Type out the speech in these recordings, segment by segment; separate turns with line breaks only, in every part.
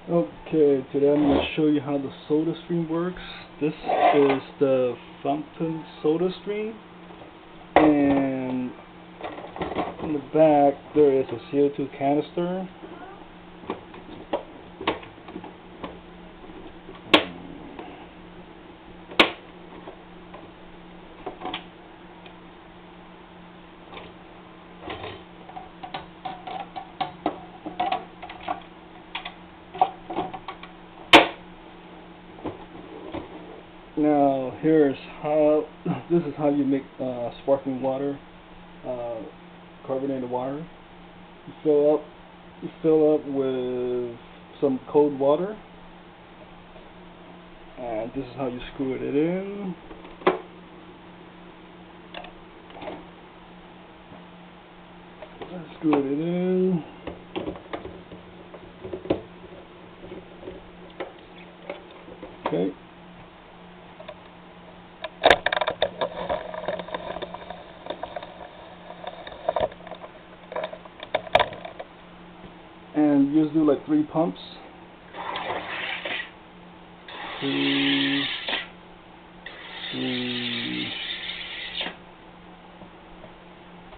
Okay, today I'm going to show you how the SodaStream works. This is the fountain SodaStream, and in the back there is a CO2 canister. Now this is how you make sparkling water, carbonated water. You fill up with some cold water, and this is how you screw it in. Screw it in. Okay. And you just do like 3 pumps. 2, 3.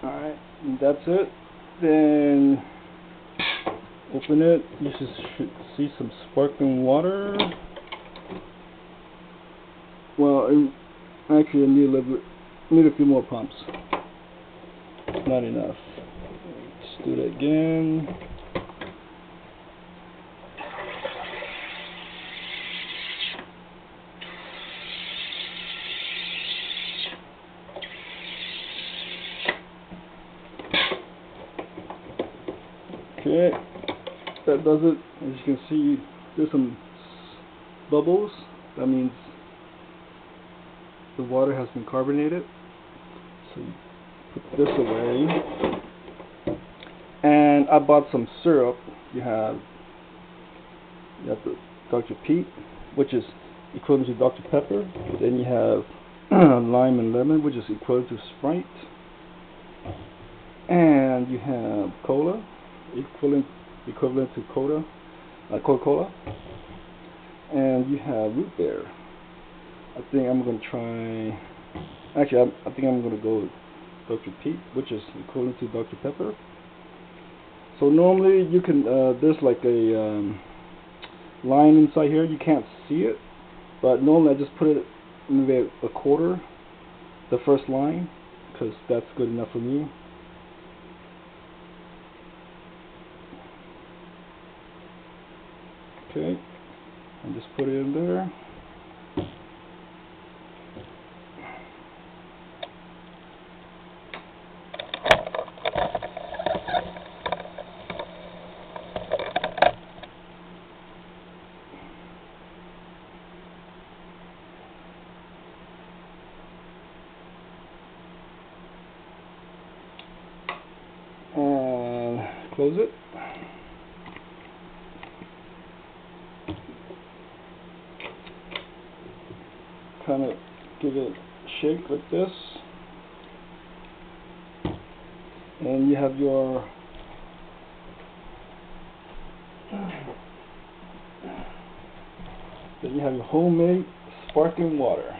Alright, and that's it. Then open it. You should see some sparkling water. Well, actually, I need a few more pumps. Not enough. Let's do that again. Okay, that does it. As you can see, there's some bubbles. That means the water has been carbonated. So you put this away. And I bought some syrup. You have the Dr. Pete, which is equivalent to Dr. Pepper. Then you have lime and lemon, which is equivalent to Sprite. And you have cola, equivalent to Coca-Cola. And you have root beer. I think I'm going to try. Actually, I think I'm going to go with Dr. Pete, which is equivalent to Dr. Pepper. So normally you can. There's like a line inside here. You can't see it, but normally I just put it maybe a quarter, the first line, because that's good enough for me. Okay, and just put it in there. And close it. Kind of give it a shake like this, and you have your homemade sparkling water.